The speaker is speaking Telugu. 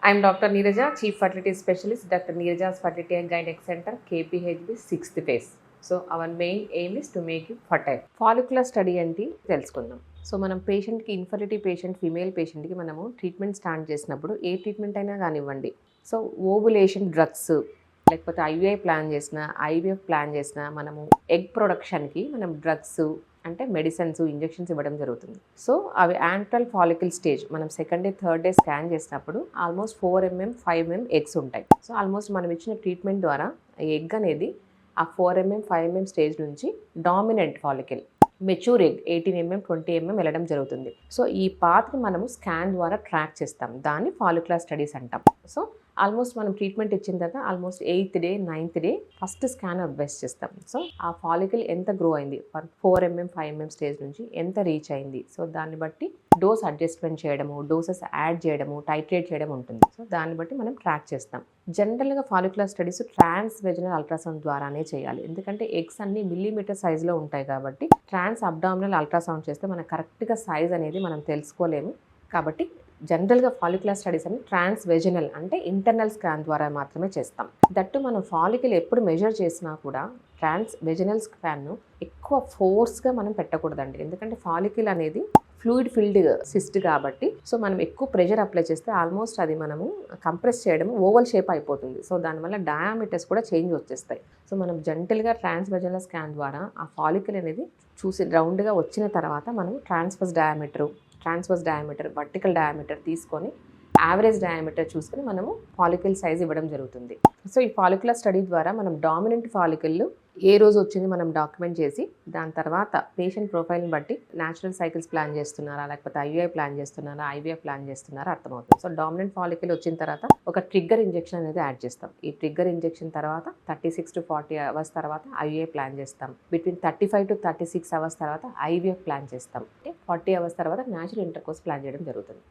I'm Dr. Neeraja, Chief Fertility Specialist, Dr. Neeraja's Fertility and Gynec Center, KPHB, 6th phase. So our main aim is to make you fertile. Follicular study ఏంటి తెలుసుకుందాం. సో మనం పేషెంట్కి ఇన్ఫర్టిలిటీ పేషెంట్ ఫీమేల్ పేషెంట్కి మనము ట్రీట్మెంట్ స్టార్ట్ చేసినప్పుడు ఏ ట్రీట్మెంట్ అయినా కానివ్వండి, సో ఓవులేషన్ డ్రగ్స్ లేకపోతే ఐవీఐ ప్లాన్ చేసిన ఐవీఎఫ్ ప్లాన్ చేసిన మనము ఎగ్ ప్రొడక్షన్కి మనం డ్రగ్స్ అంటే మెడిసిన్స్ ఇంజెక్షన్స్ ఇవ్వడం జరుగుతుంది. సో అవి యాంట్రల్ ఫాలికల్ స్టేజ్ మనం second day third day scan చేసినప్పుడు ఆల్మోస్ట్ 4 mm 5 mm ఎగ్స్ ఉంటాయి. సో ఆల్మోస్ట్ మనం ఇచ్చిన ట్రీట్మెంట్ ద్వారా ఎగ్ అనేది ఆ 4 mm 5 mm స్టేజ్ నుంచి dominant follicle mature egg 18 mm 20 mm వెళ్ళడం జరుగుతుంది. సో ఈ పాత్ని మనము స్కాన్ ద్వారా ట్రాక్ చేస్తాం, దాన్ని ఫాలిక్యులర్ స్టడీస్ అంటాం. సో ఆల్మోస్ట్ మనం ట్రీట్మెంట్ ఇచ్చిన తర్వాత almost 8th day 9th day first scan advice చేస్తాం. సో ఆ ఫాలికల్ ఎంత గ్రో అయింది 4 mm 5 mm స్టేజ్ నుంచి ఎంత రీచ్ అయింది, సో దాన్ని బట్టి డోస్ అడ్జస్ట్మెంట్ చేయడము, డోసెస్ యాడ్ చేయడము, టైట్రేట్ చేయడం ఉంటుంది. సో దాన్ని బట్టి మనం ట్రాక్ చేస్తాం. జనరల్గా ఫాలిక్యులర్ స్టడీస్ ట్రాన్స్ వెజినల్ అల్ట్రాసౌండ్ ద్వారానే చేయాలి, ఎందుకంటే ఎగ్స్ అన్ని మిల్లీమీటర్ సైజులో ఉంటాయి కాబట్టి ట్రాన్స్ అబ్డామినల్ అల్ట్రాసౌండ్ చేస్తే మనకు కరెక్ట్గా సైజ్ అనేది మనం తెలుసుకోలేము. కాబట్టి జనరల్గా ఫాలిక్యులర్ స్టడీస్ అని ట్రాన్స్ వెజినల్ అంటే ఇంటర్నల్ స్కాన్ ద్వారా మాత్రమే చేస్తాం. దట్టు మనం ఫాలికల్ ఎప్పుడు మెజర్ చేసినా కూడా ట్రాన్స్ వెజినల్ స్కాన్ను ఎక్కువ ఫోర్స్గా మనం పెట్టకూడదండి, ఎందుకంటే ఫాలికల్ అనేది ఫ్లూయిడ్ ఫిల్డ్ సిస్ట్ కాబట్టి సో మనం ఎక్కువ ప్రెషర్ అప్లై చేస్తే ఆల్మోస్ట్ అది మనము కంప్రెస్ చేయడం ఓవల్ షేప్ అయిపోతుంది. సో దానివల్ల డయామీటర్స్ కూడా చేంజ్ వచ్చేస్తాయి. సో మనం జెంటల్గా ట్రాన్స్ వెజినల్ స్కాన్ ద్వారా ఆ ఫాలికల్ అనేది చూసి రౌండ్గా వచ్చిన తర్వాత మనం ట్రాన్స్వర్స్ డయామీటర్ వర్టికల్ డయామీటర్ తీసుకొని యావరేజ్ డయామీటర్ చూసుకొని మనము ఫాలికల్ సైజ్ ఇవ్వడం జరుగుతుంది. సో ఈ ఫాలిక్యులర్ స్టడీ ద్వారా మనం డామినెంట్ ఫాలికల్ ఏ రోజు వచ్చింది మనం డాక్యుమెంట్ చేసి దాని తర్వాత పేషెంట్ ప్రొఫైల్ని బట్టి న్యాచురల్ సైకిల్స్ ప్లాన్ చేస్తున్నారా లేకపోతే ఐవీఐ ప్లాన్ చేస్తున్నారా ఐవీఎఫ్ ప్లాన్ చేస్తున్నారా అర్థమవుతుంది. సో డామినెంట్ ఫాలికల్ వచ్చిన తర్వాత ఒక ట్రిగ్గర్ ఇంజెక్షన్ అనేది యాడ్ చేస్తాం. ఈ ట్రిగ్గర్ ఇంజెక్షన్ తర్వాత 36 to 40 hours తర్వాత ఐవీఐ ప్లాన్ చేస్తాం. బిట్వీన్ 35 to 36 hours తర్వాత ఐవీఎఫ్ ప్లాన్ చేస్తాం. అంటే 40 hours తర్వాత న్యాచురల్ ఇంటర్కోర్స్ ప్లాన్ చేయడం జరుగుతుంది.